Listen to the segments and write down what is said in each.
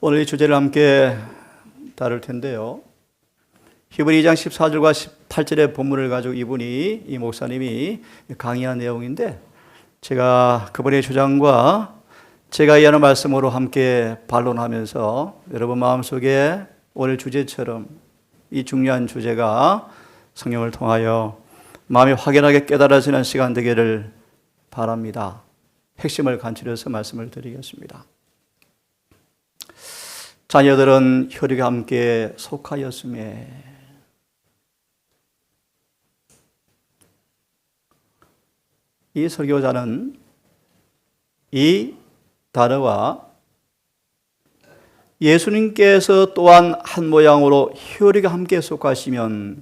오늘 이 주제를 함께 다룰 텐데요. 히브리 2장 14절과 18절의 본문을 가지고 이 목사님이 강의한 내용인데, 제가 그분의 주장과 제가 이해하는 말씀으로 함께 반론하면서 여러분 마음속에 오늘 주제처럼 이 중요한 주제가 성령을 통하여 마음이 확연하게 깨달아지는 시간 되기를 바랍니다. 핵심을 간추려서 말씀을 드리겠습니다. 자녀들은 혈육에 함께 속하였음에 이 설교자는 이 단어와 예수님께서 또한 한 모양으로 혈육에 함께 속하시면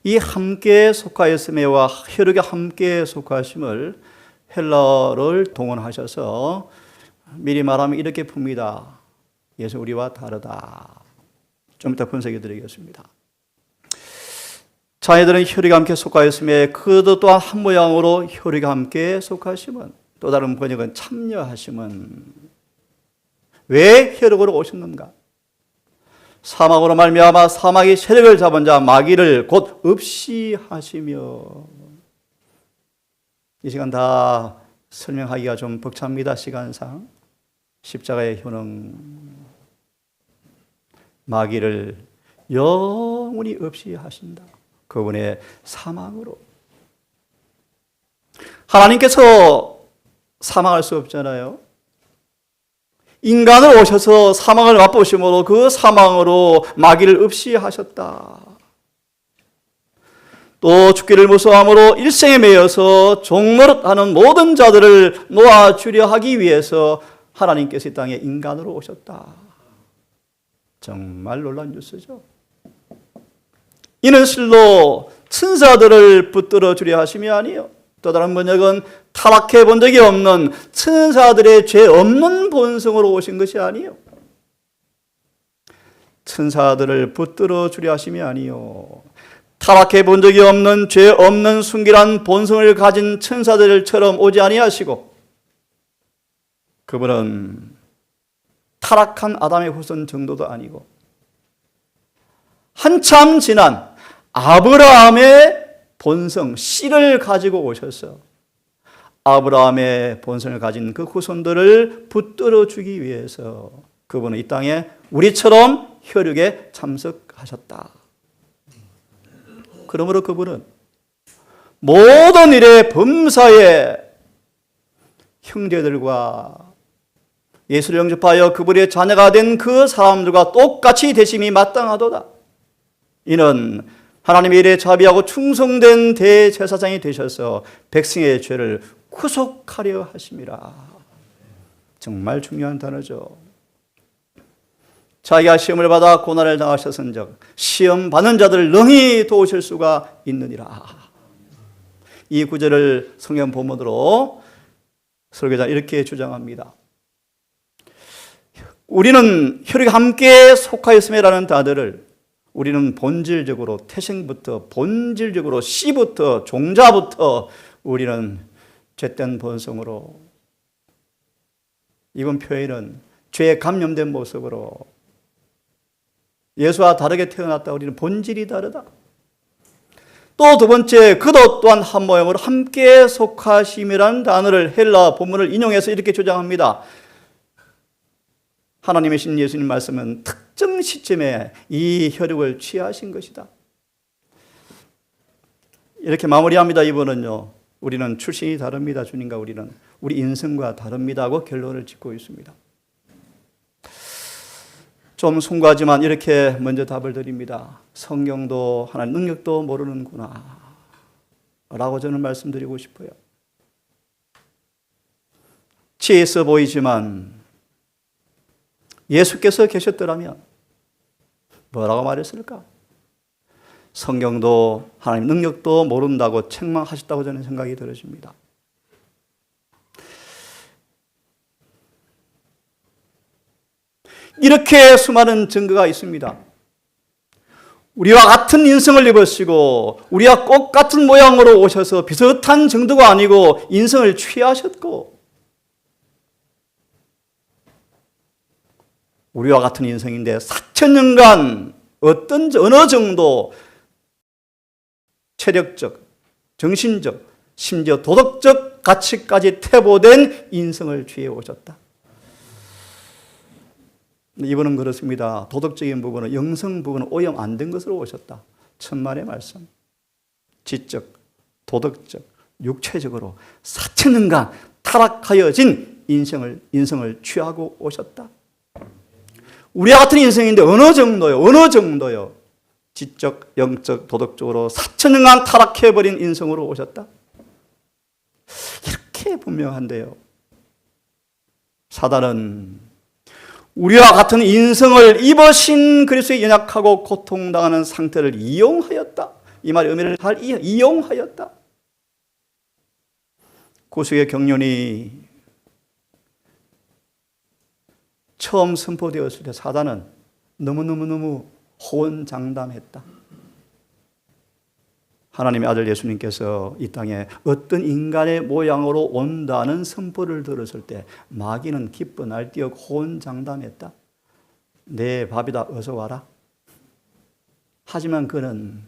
이 함께 속하였음에와 혈육에 함께 속하심을 헬라어를 동원하셔서 미리 말하면 이렇게 풉니다. 예수 우리와 다르다. 좀 이따 분석해 드리겠습니다. 자녀들은 혈육에 함께 속하였음에 그도 또한 한 모양으로 혈육에 함께 속하심은, 또 다른 번역은 참여하심은, 왜 혈육으로 오셨는가? 사막으로 말미암아 사막이 세력을 잡은 자 마귀를 곧 없이 하시며. 이 시간 다 설명하기가 좀 벅찹니다. 시간상. 십자가의 효능, 마귀를 영원히 없이 하신다. 그분의 사망으로. 하나님께서 사망할 수 없잖아요. 인간으로 오셔서 사망을 맛보심으로 그 사망으로 마귀를 없이 하셨다. 또 죽기를 무서워함으로 일생에 매여서 종노릇하는 모든 자들을 놓아주려 하기 위해서 하나님께서 이 땅에 인간으로 오셨다. 정말 놀라운 뉴스죠. 이는 실로 천사들을 붙들어 주려 하심이 아니요, 또 다른 번역은 타락해 본 적이 없는 천사들의 죄 없는 본성으로 오신 것이 아니요, 천사들을 붙들어 주려 하심이 아니요, 타락해 본 적이 없는 죄 없는 순결한 본성을 가진 천사들처럼 오지 아니하시고, 그분은 타락한 아담의 후손 정도도 아니고 한참 지난 아브라함의 본성, 씨를 가지고 오셔서 아브라함의 본성을 가진 그 후손들을 붙들어 주기 위해서 그분은 이 땅에 우리처럼 혈육에 참석하셨다. 그러므로 그분은 모든 일의 범사에 형제들과 예수를 영접하여 그분의 자녀가 된 그 사람들과 똑같이 되심이 마땅하도다. 이는 하나님의 일에 자비하고 충성된 대제사장이 되셔서 백성의 죄를 구속하려 하심이라. 정말 중요한 단어죠. 자기가 시험을 받아 고난을 당하셨은즉 시험 받는 자들을 능히 도우실 수가 있느니라. 이 구절을 성경 본문으로 설교자 이렇게 주장합니다. 우리는 혈육에 함께 속하였음이라는 단어를 우리는 본질적으로, 태생부터 본질적으로, 씨부터, 종자부터 우리는 죄된 본성으로, 이번 표현은 죄에 감염된 모습으로 예수와 다르게 태어났다. 우리는 본질이 다르다. 또 두 번째, 그도 또한 한 모양으로 함께 속하심이라는 단어를 헬라 본문을 인용해서 이렇게 주장합니다. 하나님의 신 예수님 말씀은 특정 시점에 이 혈육을 취하신 것이다. 이렇게 마무리합니다. 이번은요, 우리는 출신이 다릅니다. 주님과 우리 인생과 다릅니다 하고 결론을 짓고 있습니다. 좀 숭고하지만 이렇게 먼저 답을 드립니다. 성경도 하나님 능력도 모르는구나 라고 저는 말씀드리고 싶어요. 지혜 있어 보이지만 예수께서 계셨더라면 뭐라고 말했을까? 성경도 하나님 능력도 모른다고 책망하셨다고 저는 생각이 들어집니다. 이렇게 수많은 증거가 있습니다. 우리와 같은 인성을 입으시고 우리와 똑같은 모양으로 오셔서 비슷한 정도가 아니고 인성을 취하셨고 우리와 같은 인생인데 4,000년간 어느 정도 체력적, 정신적, 심지어 도덕적 가치까지 퇴보된 인생을 취해 오셨다. 이분은 그렇습니다. 도덕적인 부분은, 영성 부분은 오염 안 된 것으로 오셨다. 천만의 말씀. 지적, 도덕적, 육체적으로 4,000년간 타락하여진 인생을 취하고 오셨다. 우리와 같은 인생인데 어느 정도요? 지적, 영적, 도덕적으로 4,000년간 타락해버린 인생으로 오셨다. 이렇게 분명한데요. 사단은 우리와 같은 인생을 입으신 그리스도의 연약하고 고통당하는 상태를 이용하였다. 이 말의 의미를 잘 이용하였다. 구속의 경륜이 처음 선포되었을 때 사단은 너무너무 호언장담했다. 하나님의 아들 예수님께서 이 땅에 어떤 인간의 모양으로 온다는 선포를 들었을 때 마귀는 기뻐 날뛰어 호언장담했다. 내 밥이다, 어서 와라. 하지만 그는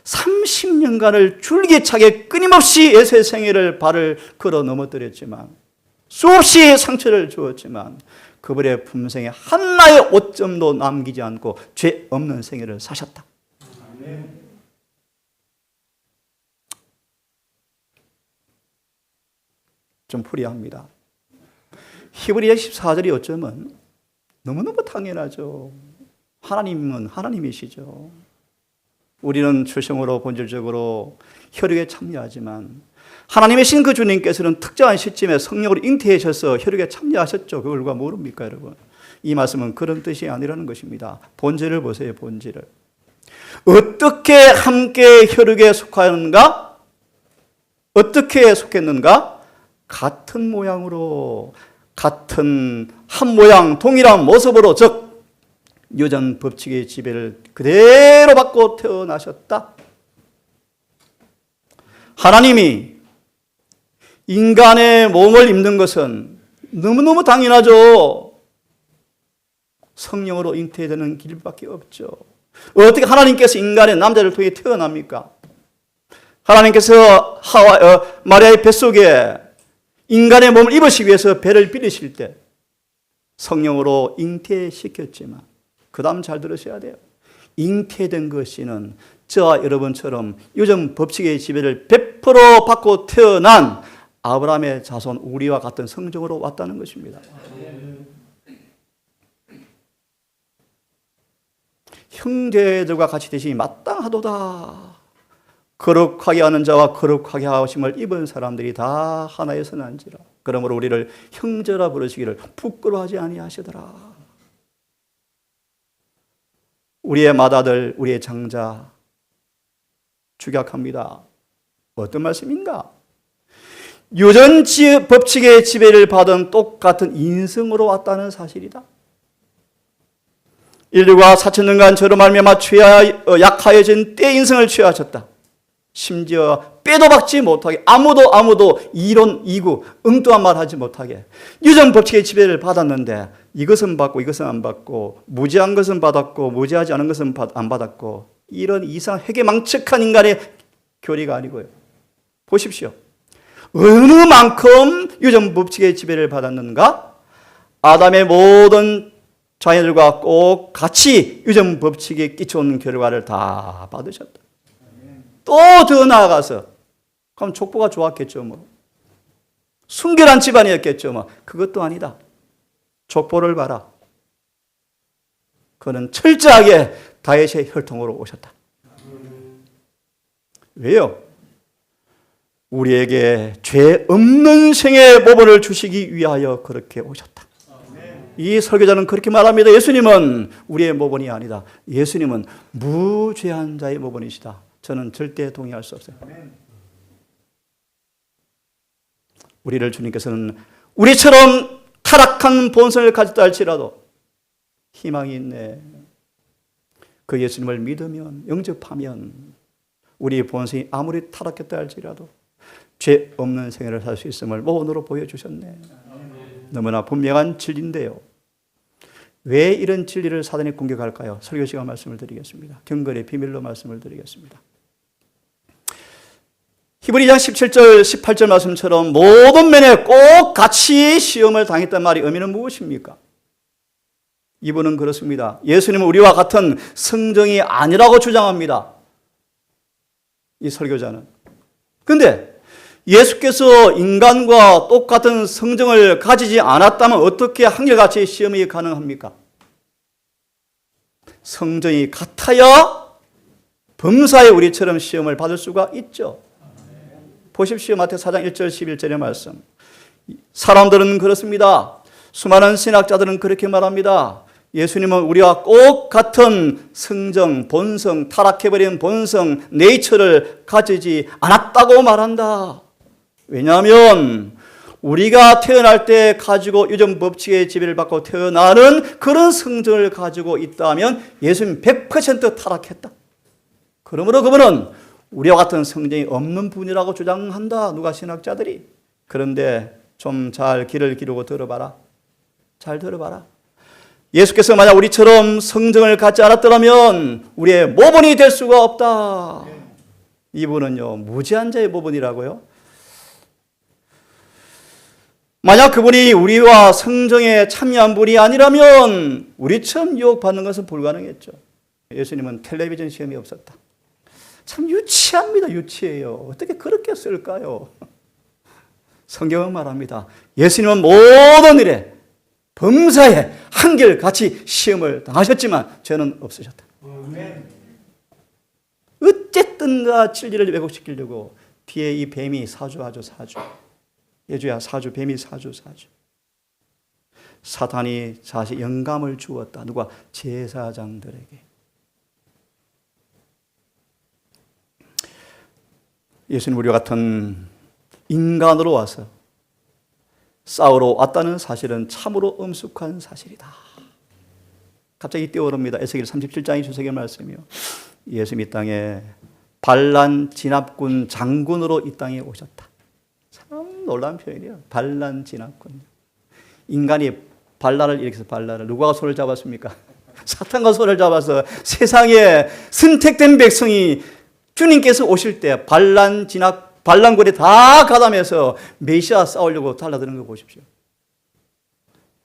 30년간을 줄기차게 끊임없이 예수의 생애를 발을 걸어 넘어뜨렸지만, 수없이 상처를 주었지만 그분의 품생에 하나의 오점도 남기지 않고 죄 없는 생애를 사셨다. 좀 풀이합니다. 히브리서 14절이 어쩌면 너무너무 당연하죠. 하나님은 하나님이시죠. 우리는 출생으로 본질적으로 혈육에 참여하지만 하나님의 신 그 주님께서는 특정한 시점에 성령으로 잉태하셔서 혈육에 참여하셨죠. 그걸 누가 모릅니까, 여러분? 이 말씀은 그런 뜻이 아니라는 것입니다. 본질을 보세요, 본질을. 어떻게 함께 혈육에 속하는가? 어떻게 속했는가? 같은 모양으로, 같은 한 모양, 동일한 모습으로, 즉 유전 법칙의 지배를 그대로 받고 태어나셨다. 하나님이 인간의 몸을 입는 것은 너무너무 당연하죠. 성령으로 잉태되는 길밖에 없죠. 어떻게 하나님께서 인간의 남자를 통해 태어납니까? 하나님께서 마리아의 뱃속에 인간의 몸을 입으시기 위해서 배를 빌리실 때 성령으로 잉태시켰지만, 그 다음 잘 들으셔야 돼요. 잉태된 것이는 저와 여러분처럼 유전 법칙의 지배를 100% 받고 태어난 아브라함의 자손 우리와 같은 성정으로 왔다는 것입니다. 형제들과 같이 되시니 마땅하도다. 거룩하게 하는 자와 거룩하게 하심을 입은 사람들이 다 하나의 선한지라. 그러므로 우리를 형제라 부르시기를 부끄러워하지 아니하시더라. 우리의 맏아들, 우리의 장자 축약합니다. 어떤 말씀인가? 유전 법칙의 지배를 받은 똑같은 인성으로 왔다는 사실이다. 인류가 4,000년간 저로 말미암아 약하여진 때 인성을 취하셨다. 심지어 빼도 박지 못하게 아무도 이론, 이구, 엉뚱한 말 하지 못하게 유전 법칙의 지배를 받았는데 이것은 받고 이것은 안 받고, 무지한 것은 받았고 무지하지 않은 것은 안 받았고, 이런 이상 회개망측한 인간의 교리가 아니고요. 보십시오. 어느 만큼 유전 법칙의 지배를 받았는가? 아담의 모든 자녀들과 꼭 같이 유전 법칙에 끼쳐온 결과를 다 받으셨다. 또 더 나아가서, 그럼 족보가 좋았겠죠, 뭐. 순결한 집안이었겠죠, 뭐. 그것도 아니다. 족보를 봐라. 그는 철저하게 다윗의 혈통으로 오셨다. 왜요? 우리에게 죄 없는 생의 모범을 주시기 위하여 그렇게 오셨다. 이 설교자는 그렇게 말합니다. 예수님은 우리의 모범이 아니다. 예수님은 무죄한 자의 모범이시다. 저는 절대 동의할 수 없어요. 우리를 주님께서는 우리처럼 타락한 본성을 가졌다 할지라도 희망이 있네. 그 예수님을 믿으면, 영접하면 우리의 본성이 아무리 타락했다 할지라도 죄 없는 생애를 살 수 있음을 모범으로 보여주셨네. 너무나 분명한 진리인데요. 왜 이런 진리를 사단이 공격할까요? 설교 시간 말씀을 드리겠습니다. 경건의 비밀로 말씀을 드리겠습니다. 히브리 2장 17절 18절 말씀처럼 모든 면에 꼭 같이 시험을 당했단 말이 의미는 무엇입니까? 이분은 그렇습니다. 예수님은 우리와 같은 성정이 아니라고 주장합니다. 이 설교자는. 그런데 예수께서 인간과 똑같은 성정을 가지지 않았다면 어떻게 한결같이 시험이 가능합니까? 성정이 같아야 범사에 우리처럼 시험을 받을 수가 있죠. 보십시오. 마태복음 4장 1절 11절의 말씀. 사람들은 그렇습니다. 수많은 신학자들은 그렇게 말합니다. 예수님은 우리와 꼭 같은 성정, 본성, 타락해버린 본성, 네이처를 가지지 않았다고 말한다. 왜냐하면 우리가 태어날 때 가지고 유전 법칙의 지배를 받고 태어나는 그런 성정을 가지고 있다면 예수님 100% 타락했다. 그러므로 그분은 우리와 같은 성정이 없는 분이라고 주장한다. 누가 신학자들이. 그런데 좀 잘 귀를 기르고 들어봐라. 잘 들어봐라. 예수께서 만약 우리처럼 성정을 갖지 않았더라면 우리의 모본이 될 수가 없다. 이분은요, 무지한 자의 모본이라고요. 만약 그분이 우리와 성정에 참여한 분이 아니라면 우리처럼 유혹받는 것은 불가능했죠. 예수님은 텔레비전 시험이 없었다. 참 유치합니다. 유치해요. 어떻게 그렇게 쓸까요? 성경은 말합니다. 예수님은 모든 일에 범사에 한결같이 시험을 당하셨지만 죄는 없으셨다. 어쨌든가 진리를 왜곡시키려고 뒤에 이 뱀이 사주하죠. 사주. 예주야 사주, 뱀이 사주. 사탄이 자신 영감을 주었다. 누가? 제사장들에게. 예수님 우리와 같은 인간으로 와서 싸우러 왔다는 사실은 참으로 엄숙한 사실이다. 갑자기 뛰어오릅니다. 에스겔 37장의 주석의 말씀이요. 예수님 이 땅에 반란 진압군 장군으로 이 땅에 오셨다. 참 놀라운 표현이에요. 반란 진압군. 인간이 반란을 일으켜서 반란을 누가 손을 잡았습니까? 사탄과 손을 잡아서 세상에 선택된 백성이 주님께서 오실 때 반란 진압 반란군이 다 가담해서 메시아 싸우려고 달라드는 거 보십시오.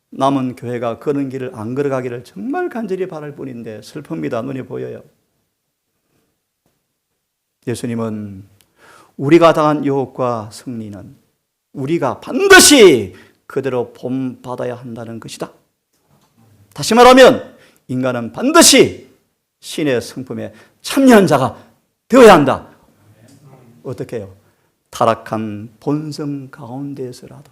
남은 교회가 그런 길을 안 걸어가기를 정말 간절히 바랄 뿐인데 슬픕니다. 눈이 보여요. 예수님은 우리가 당한 유혹과 승리는 우리가 반드시 그대로 본받아야 한다는 것이다. 다시 말하면 인간은 반드시 신의 성품에 참여한 자가 되어야 한다. 어떻게 해요? 타락한 본성 가운데서라도.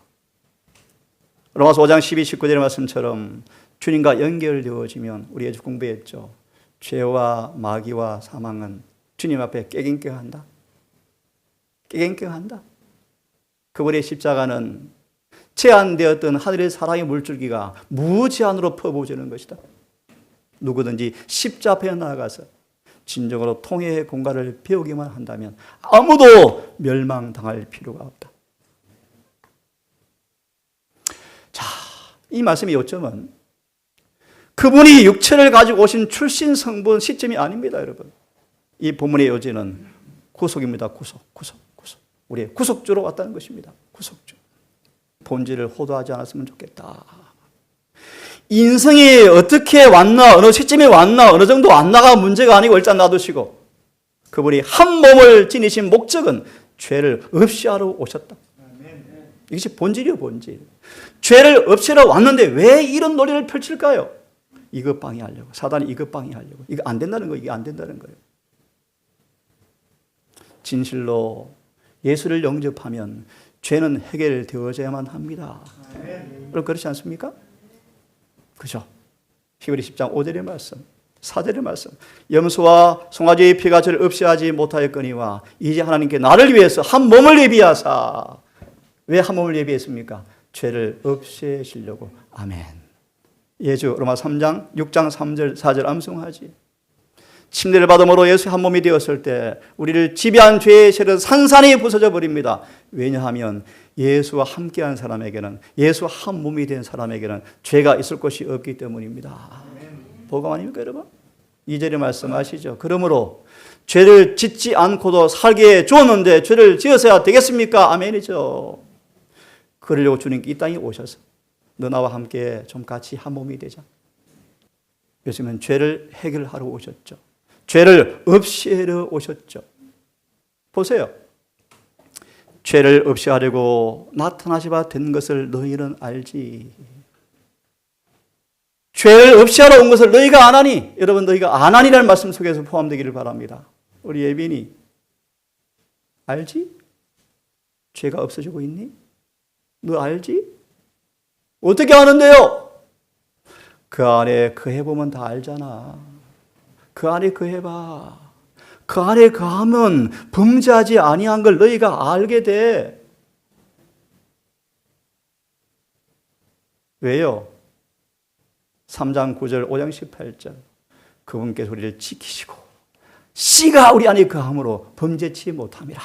로마서 5장 12, 19절의 말씀처럼 주님과 연결되어지면 우리 예주 공부했죠. 죄와 마귀와 사망은 주님 앞에 깨갱깨한다. 깨갱깨한다. 그분의 십자가는 제한되었던 하늘의 사랑의 물줄기가 무제한으로 퍼부어지는 것이다. 누구든지 십자 앞에 나아가서 진정으로 통해의 공간을 배우기만 한다면 아무도 멸망당할 필요가 없다. 자, 이 말씀의 요점은 그분이 육체를 가지고 오신 출신 성분 시점이 아닙니다, 여러분. 이 본문의 요지는 구속입니다. 구속. 우리의 구속주로 왔다는 것입니다. 구속주. 본질을 호도하지 않았으면 좋겠다. 인생이 어떻게 왔나, 어느 시점에 왔나, 어느 정도 왔나가 문제가 아니고 일단 놔두시고 그분이 한 몸을 지니신 목적은 죄를 없이하러 오셨다. 이것이 본질이요, 본질. 죄를 없애러 왔는데 왜 이런 논리를 펼칠까요? 이것 방해하려고. 사단이 이것 방해하려고. 이거 안 된다는 거예요. 이게 안 된다는 거예요. 진실로 예수를 영접하면 죄는 해결되어져야만 합니다. 여러분 그렇지 않습니까? 그죠? 히브리 10장 5절의 말씀, 4절의 말씀. 염소와 송아지의 피가 저를 없이 하지 못하였거니와 이제 하나님께 나를 위해서 한 몸을 예비하사. 왜 한 몸을 예비했습니까? 죄를 없애시려고. 아멘. 예주 로마 3장 6장 3절 4절 암송하지. 침례를 받음으로 예수 한 몸이 되었을 때 우리를 지배한 죄의 세력은 산산이 부서져 버립니다. 왜냐하면 예수와 함께한 사람에게는, 예수와 한 몸이 된 사람에게는 죄가 있을 것이 없기 때문입니다. 복음 아닙니까 여러분? 2절에 말씀하시죠. 그러므로 죄를 짓지 않고도 살게 주었는데 죄를 지어서야 되겠습니까? 아멘이죠. 그러려고 주님께 이 땅에 오셔서 너 나와 함께 좀 같이 한 몸이 되자. 예수님은 죄를 해결하러 오셨죠. 죄를 없애려 오셨죠. 보세요. 죄를 없애하려고 나타나시바 된 것을 너희는 알지. 죄를 없애하러 온 것을 너희가 안 하니, 여러분 너희가 안 하니라는 말씀 속에서 포함되기를 바랍니다. 우리 예빈이 알지? 죄가 없어지고 있니? 너 알지? 어떻게 아는데요? 그 안에 거해보면 다 알잖아. 그 안에 거해봐. 그 안에 거하면 범죄하지 아니한 걸 너희가 알게 돼. 왜요? 3장 9절, 5장 18절. 그분께서 우리를 지키시고 씨가 우리 안에 거함으로 범죄치 못함이라.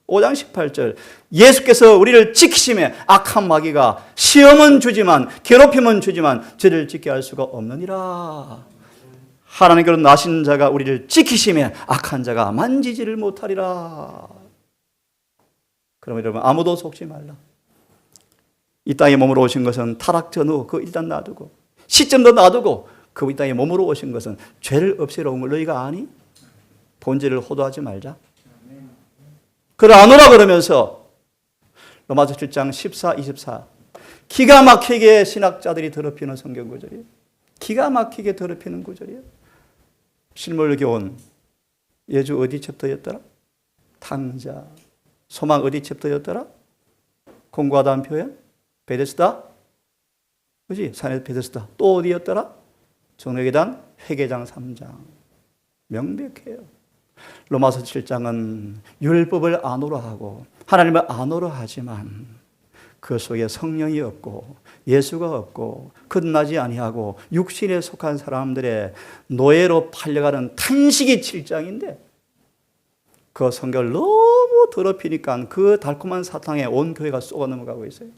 5장 18절. 예수께서 우리를 지키심에 악한 마귀가 시험은 주지만, 괴롭힘은 주지만 죄를 짓게 할 수가 없느니라. 하나님께로 나신 자가 우리를 지키심에 악한 자가 만지지를 못하리라. 그러면 여러분 아무도 속지 말라. 이 땅에 몸으로 오신 것은 타락 전후 그거 일단 놔두고, 시점도 놔두고, 그 이 땅에 몸으로 오신 것은 죄를 없애러 온 걸 너희가 아니? 본질을 호도하지 말자. 그를 안 오라 그러면서 로마서 7장 14, 24 기가 막히게 신학자들이 더럽히는 성경 구절이에요. 기가 막히게 더럽히는 구절이에요. 실물교훈 예주 어디 챕터였더라? 탕자. 소망 어디 챕터였더라? 공부하다는 표현? 베데스다? 그지? 산의 베데스다. 또 어디였더라? 정례계단 회계장 3장. 명백해요. 로마서 7장은 율법을 안오라 하고 하나님을 안오라 하지만 그 속에 성령이 없고 예수가 없고 끝나지 아니하고 육신에 속한 사람들의 노예로 팔려가는 탄식이 7장인데 그 성경을 너무 더럽히니까 그 달콤한 사탕에 온 교회가 쏘가 넘어가고 있어요.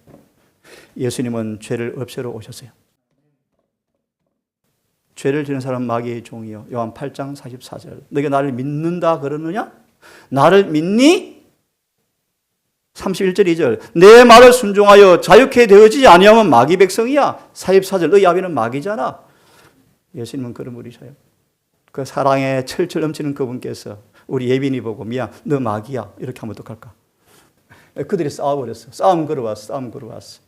예수님은 죄를 없애러 오셨어요. 죄를 지는 사람 마귀의 종이요. 요한 8장 44절. 너희가 나를 믿는다 그러느냐? 나를 믿니? 31절 2절. 내 말을 순종하여 자유케 되어지지 아니하면 마귀 백성이야. 44절. 너희 아비는 마귀잖아. 예수님은 그런 분이셔요. 그 사랑에 철철 넘치는 그분께서 우리 예빈이 보고 미안 너 마귀야 이렇게 하면 어떡할까? 그들이 싸워버렸어. 싸움 걸어왔어.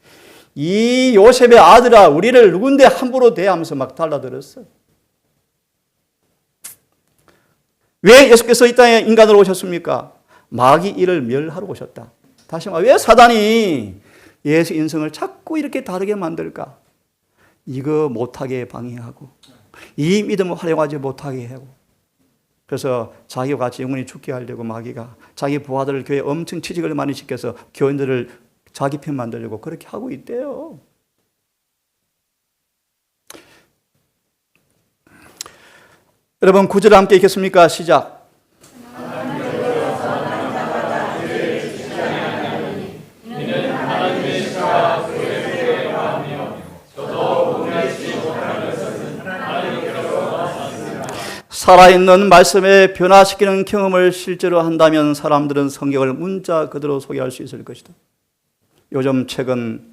이 요셉의 아들아 우리를 누군데 함부로 대하면서 막 달라들었어. 왜 예수께서 이 땅에 인간으로 오셨습니까? 마귀 일을 멸하러 오셨다. 다시 말해 왜 사단이 예수 인성을 자꾸 이렇게 다르게 만들까? 이거 못하게 방해하고 이 믿음을 활용하지 못하게 하고 그래서 자기와 같이 영원히 죽게 하려고 마귀가 자기 부하들을 교회에 엄청 취직을 많이 시켜서 교인들을 자기 편 만들려고 그렇게 하고 있대요. 여러분 9절 함께 읽겠습니까? 시작. 살아있는 말씀에 변화시키는 경험을 실제로 한다면 사람들은 성경을 문자 그대로 소개할 수 있을 것이다. 요즘 책은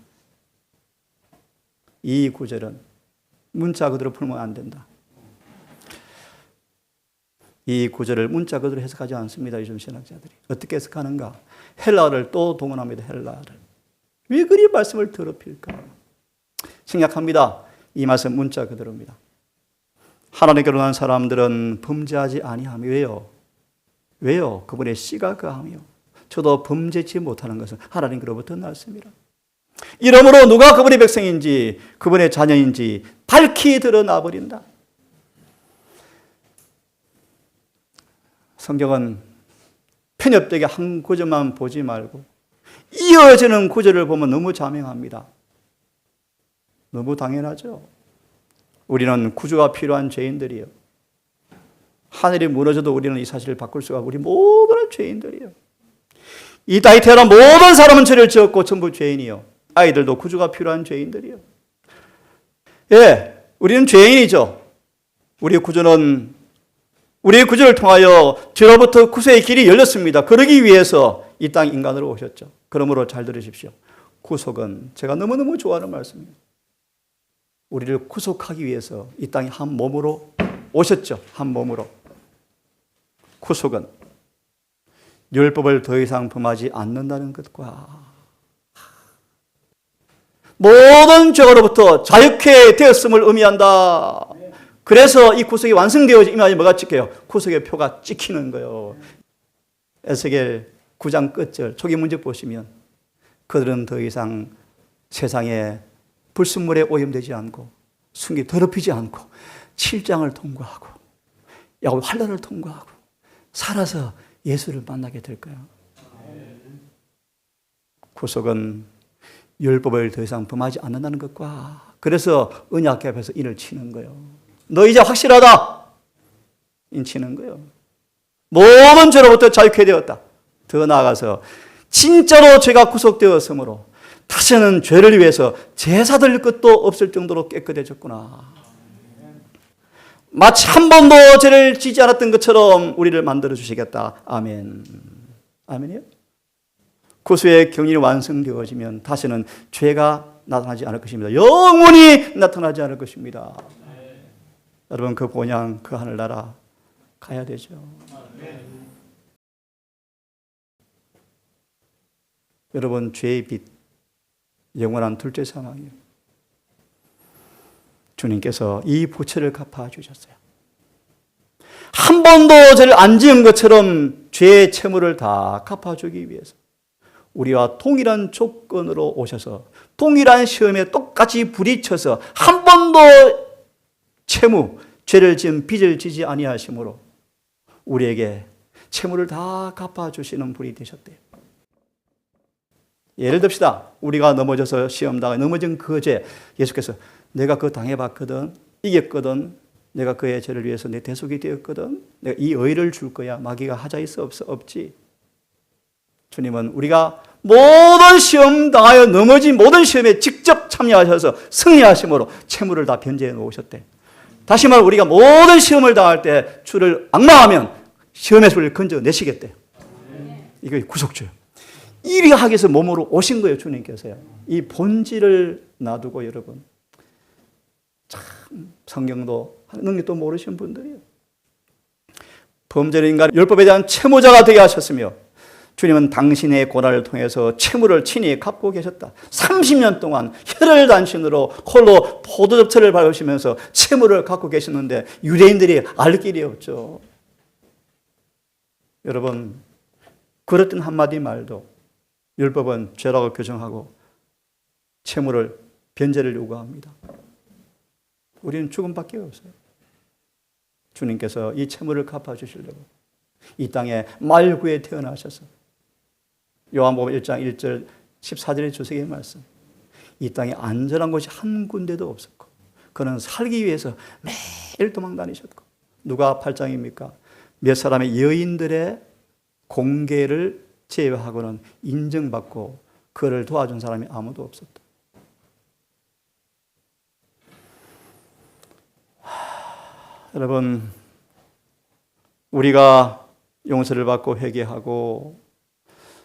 이 구절은 문자 그대로 풀면 안 된다. 이 구절을 문자 그대로 해석하지 않습니다. 요즘 신학자들이. 어떻게 해석하는가? 헬라어를 또 동원합니다. 헬라어를. 왜 그리 말씀을 더럽힐까? 생략합니다. 이 말씀 문자 그대로입니다. 하나님께로 난 사람들은 범죄하지 아니하며 왜요? 그분의 씨가 그하며 저도 범죄치 못하는 것은 하나님께로부터 났습니다. 이러므로 누가 그분의 백성인지 그분의 자녀인지 밝히 드러나 버린다. 성경은 편협되게 한 구절만 보지 말고 이어지는 구절을 보면 너무 자명합니다. 너무 당연하죠. 우리는 구주가 필요한 죄인들이에요. 하늘이 무너져도 우리는 이 사실을 바꿀 수가 없고 우리 모두는 죄인들이에요. 이 땅에 태어난 모든 사람은 죄를 지었고 전부 죄인이요. 아이들도 구주가 필요한 죄인들이요. 예, 우리는 죄인이죠. 우리의 구주를 통하여 죄로부터 구속의 길이 열렸습니다. 그러기 위해서 이 땅 인간으로 오셨죠. 그러므로 잘 들으십시오. 구속은 제가 너무너무 좋아하는 말씀입니다. 우리를 구속하기 위해서 이 땅에 한 몸으로 오셨죠. 한 몸으로. 구속은 율법을 더 이상 범하지 않는다는 것과 모든 죄로부터 자유케 되었음을 의미한다. 그래서 이 구속이 완성되어지 이마에 뭐가 찍혀요? 구속의 표가 찍히는 거예요. 에스겔 9장 끝절 초기 문제 보시면 그들은 더 이상 세상에 불순물에 오염되지 않고 순기 더럽히지 않고 7장을 통과하고 야곱 환란을 통과하고 살아서 예수를 만나게 될 거예요. 구속은 율법을 더 이상 범하지 않는다는 것과 그래서 언약 앞에서 인을 치는 거예요. 너 이제 확실하다. 인 치는 거예요. 모든 죄로부터 자유케 되었다. 더 나아가서 진짜로 죄가 구속되었으므로 다시는 죄를 위해서 제사 드릴 것도 없을 정도로 깨끗해졌구나. 마치 한 번도 죄를 지지 않았던 것처럼 우리를 만들어 주시겠다. 아멘. 아멘이요? 구속의 경륜이 완성되어지면 다시는 죄가 나타나지 않을 것입니다. 영원히 나타나지 않을 것입니다. 여러분 그 본향 그 하늘나라 가야 되죠. 여러분 죄의 빚 영원한 둘째 사망이에요. 주님께서 이 보채를 갚아주셨어요. 한 번도 죄를 안 지은 것처럼 죄의 채무를 다 갚아주기 위해서 우리와 동일한 조건으로 오셔서 동일한 시험에 똑같이 부딪혀서 한 번도 죄를 지은 빚을 지지 아니하심으로 우리에게 채무를 다 갚아주시는 분이 되셨대요. 예를 듭시다. 우리가 넘어져서 시험당해 넘어진 그 죄 예수께서 내가 그거 당해봤거든. 이겼거든. 내가 그의 죄를 위해서 내 대속이 되었거든. 내가 이 의를 줄 거야. 마귀가 하자 있어 없어? 없지. 주님은 우리가 모든 시험 당하여 넘어진 모든 시험에 직접 참여하셔서 승리하심으로 채무를 다 변제해 놓으셨대. 다시 말해 우리가 모든 시험을 당할 때 주를 앙망하면 시험에서 우리를 건져내시겠대요. 이게 구속주예요. 이리 하기 위해서 몸으로 오신 거예요. 주님께서요. 이 본질을 놔두고 여러분 참 성경도 능력도 모르시는 분들이에요. 범죄는 인간 율법에 대한 채무자가 되게 하셨으며 주님은 당신의 고난을 통해서 채무를 친히 갚고 계셨다. 30년 동안 혈혈단신으로 홀로 포도즙처를 밟으시면서 채무를 갚고 계셨는데 유대인들이 알 길이 없죠. 여러분 그랬던 한마디 말도 율법은 죄라고 규정하고 채무를 변제를 요구합니다. 우리는 죽음밖에 없어요. 주님께서 이 채무를 갚아주시려고 이 땅에 말구에 태어나셔서 요한복음 1장 1절 14절의 주석의 말씀 이 땅에 안전한 곳이 한 군데도 없었고 그는 살기 위해서 매일 도망 다니셨고 누가 8장입니까? 몇 사람의 여인들의 공개를 제외하고는 인정받고 그를 도와준 사람이 아무도 없었다. 여러분 우리가 용서를 받고 회개하고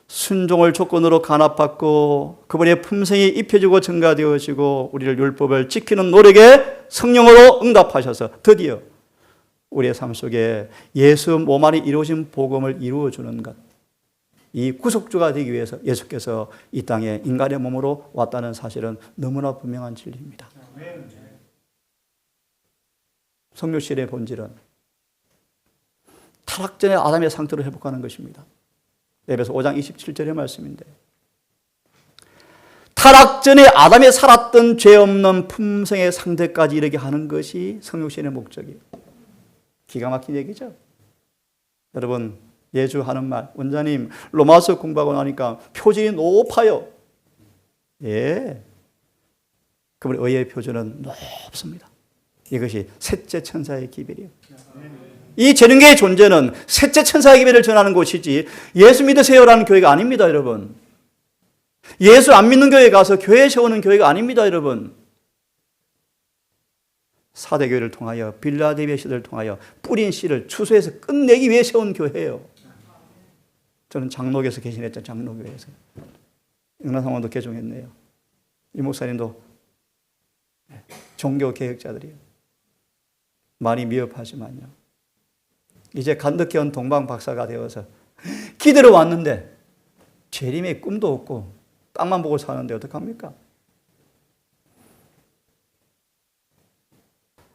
순종을 조건으로 간합받고 그분의 품성이 입혀지고 증가되어지고 우리를 율법을 지키는 노력에 성령으로 응답하셔서 드디어 우리의 삶 속에 예수 몸 안에 이루어진 복음을 이루어주는 것 이 구속주가 되기 위해서 예수께서 이 땅에 인간의 몸으로 왔다는 사실은 너무나 분명한 진리입니다. 성육신의 본질은 타락 전에 아담의 상태로 회복하는 것입니다. 에베소 5장 27절의 말씀인데 타락 전에 아담이 살았던 죄 없는 품성의 상태까지 이르게 하는 것이 성육신의 목적이에요. 기가 막힌 얘기죠. 여러분 예주 하는 말 원장님 로마서 공부하고 나니까 표준이 높아요. 예, 그분의 의의 표준은 높습니다. 이것이 셋째 천사의 기별이에요. 이 재능계의 존재는 셋째 천사의 기별을 전하는 곳이지 예수 믿으세요라는 교회가 아닙니다, 여러분. 예수 안 믿는 교회에 가서 교회 세우는 교회가 아닙니다, 여러분. 사대교회를 통하여 빌라델비아 시대를 통하여 뿌린 씨를 추수해서 끝내기 위해 세운 교회예요. 저는 장로교에서 개신했죠. 장로교회에서. 응나상원도 개종했네요. 이 목사님도 종교개혁자들이에요. 많이 미흡하지만요. 이제 간득히 온 동방 박사가 되어서 기대로 왔는데 재림의 꿈도 없고 땅만 보고 사는데 어떡합니까?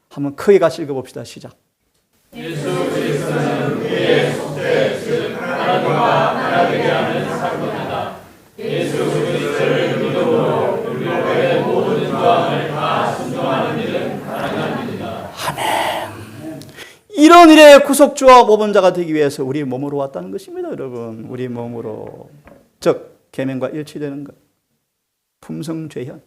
한번 크게 같이 읽어봅시다. 시작. 예수 그리스도는 그의 속죄 즉 하나님과 하나 되게 하는 사건이다. 예수 그리스도를 믿음으로 우리의 모든 조항을 다 순종하는 일은 가능한 일이다. 아멘. 이런 일에 구속주와 모범자가 되기 위해서 우리 몸으로 왔다는 것입니다, 여러분. 우리 몸으로. 즉 계명과 일치되는 것. 품성죄현.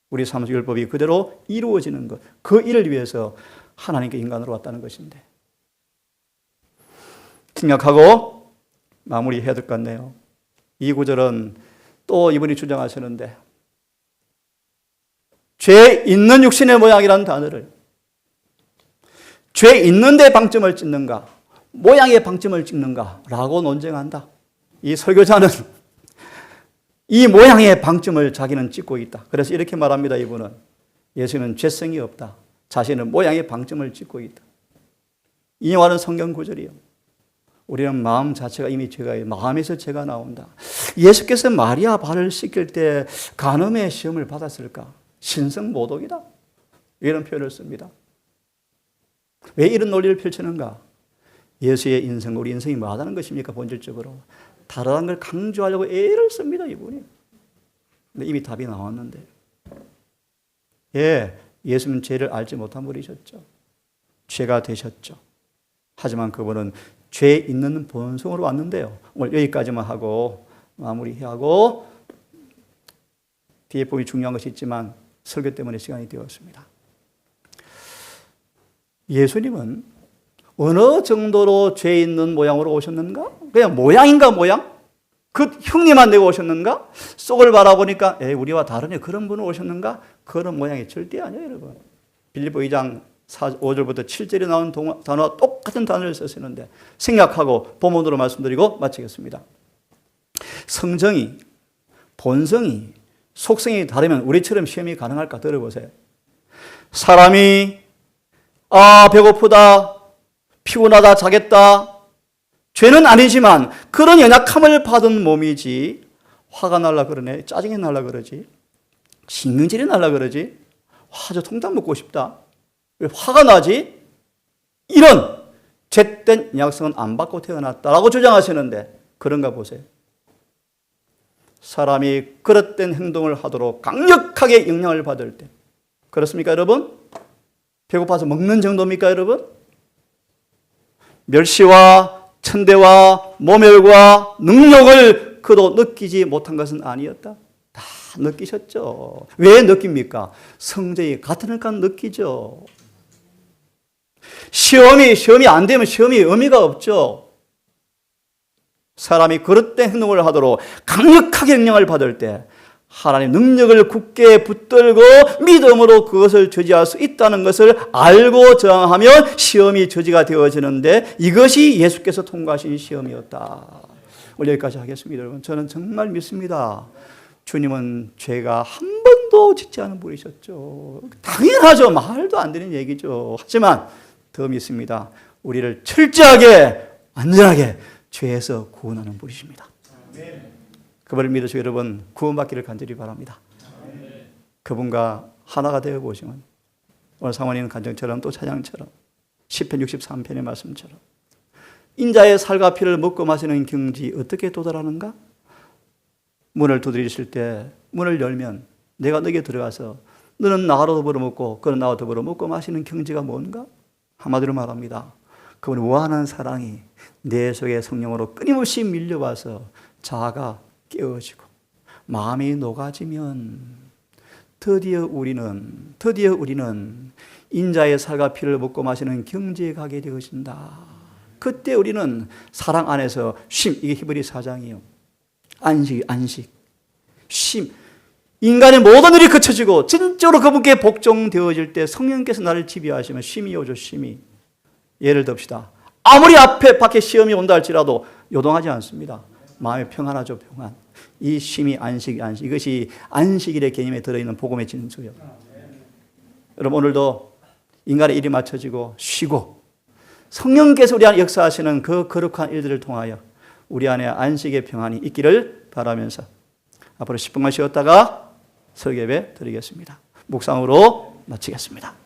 우리 삼수율법이 그대로 이루어지는 것. 그 일을 위해서 하나님께 인간으로 왔다는 것인데. 생각하고 마무리해야 될 것 같네요. 이 구절은 또 이분이 주장하시는데 죄 있는 육신의 모양이라는 단어를 죄 있는 데 방점을 찍는가 모양에 방점을 찍는가라고 논쟁한다. 이 설교자는 이 모양의 방점을 자기는 찍고 있다. 그래서 이렇게 말합니다. 이분은 예수는 죄성이 없다. 자신은 모양의 방점을 찍고 있다. 인용하는 성경 구절이요. 우리는 마음 자체가 이미 죄가 마음에서 죄가 나온다. 예수께서 마리아 발을 씻길 때 간음의 시험을 받았을까? 신성모독이다. 이런 표현을 씁니다. 왜 이런 논리를 펼치는가? 예수의 인생, 우리 인생이 뭐하다는 것입니까? 본질적으로 다르다는 걸 강조하려고 애를 씁니다. 이분이. 근데 이미 답이 나왔는데 예수는 죄를 알지 못한 분이셨죠. 죄가 되셨죠. 하지만 그분은 죄 있는 본성으로 왔는데요. 오늘 여기까지만 하고 마무리하고 뒤에 보기 중요한 것이 있지만 설교 때문에 시간이 되었습니다. 예수님은 어느 정도로 죄 있는 모양으로 오셨는가? 그냥 모양인가 모양? 그 흉내만 내고 오셨는가? 속을 바라보니까 우리와 다르네. 그런 분은 오셨는가? 그런 모양이 절대 아니에요, 여러분. 빌립보 2장 5절부터 7절에 나온 단어와 똑같은 단어를 쓰시는데 생략하고 본문으로 말씀드리고 마치겠습니다. 성정이, 본성이, 속성이 다르면 우리처럼 시험이 가능할까? 들어보세요. 사람이 배고프다, 피곤하다, 자겠다. 죄는 아니지만 그런 연약함을 받은 몸이지 화가 날라 그러네, 짜증이 날라 그러지, 신경질이 날라 그러지, 저 통닭 먹고 싶다, 왜 화가 나지? 이런 죄된 약성은 안 받고 태어났다라고 주장하시는데 그런가 보세요. 사람이 그릇된 행동을 하도록 강력하게 영향을 받을 때 그렇습니까 여러분? 배고파서 먹는 정도입니까 여러분? 멸시와 천대와 모멸과 능력을 그도 느끼지 못한 것은 아니었다. 다 느끼셨죠. 왜 느낍니까? 성적이 같으니까 느끼죠. 시험이 안 되면 시험이 의미가 없죠. 사람이 그릇된 행동을 하도록 강력하게 영향을 받을 때 하나님의 능력을 굳게 붙들고 믿음으로 그것을 저지할 수 있다는 것을 알고 저항하면 시험이 저지가 되어지는데 이것이 예수께서 통과하신 시험이었다. 오늘 여기까지 하겠습니다. 여러분, 저는 정말 믿습니다. 주님은 죄가 한 번도 짓지 않은 분이셨죠. 당연하죠. 말도 안 되는 얘기죠. 하지만 더 믿습니다. 우리를 철저하게 완전하게 죄에서 구원하는 분이십니다. 그분을 믿으시고 여러분 구원받기를 간절히 바랍니다. 그분과 하나가 되어 보시면 오늘 상원이는 간증처럼 또 찬양처럼 시편 63편의 말씀처럼 인자의 살과 피를 먹고 마시는 경지 어떻게 도달하는가? 문을 두드리실 때 문을 열면 내가 너에게 들어가서 너는 나로 더불어 먹고 그는 나와 더불어 먹고 마시는 경지가 뭔가? 한마디로 말합니다. 그분 무한한 사랑이 내 속에 성령으로 끊임없이 밀려와서 자아가 깨어지고 마음이 녹아지면 드디어 우리는 인자의 살과 피를 먹고 마시는 경지에 가게 되어진다. 그때 우리는 사랑 안에서 쉼, 이게 히브리 4장이에요. 안식, 쉼. 인간의 모든 일이 그쳐지고 진짜로 그분께 복종되어질 때 성령께서 나를 지배하시면 쉼이 오죠, 쉼이. 예를 듭시다. 아무리 밖에 시험이 온다 할지라도 요동하지 않습니다. 마음이 평안하죠, 평안. 이 쉼이 안식. 이것이 안식일의 개념에 들어있는 복음의 진수예요. 여러분, 오늘도 인간의 일이 맞춰지고 쉬고 성령께서 우리 안에 역사하시는 그 거룩한 일들을 통하여 우리 안에 안식의 평안이 있기를 바라면서 앞으로 10분만 쉬었다가 설교예배 드리겠습니다. 묵상으로 마치겠습니다.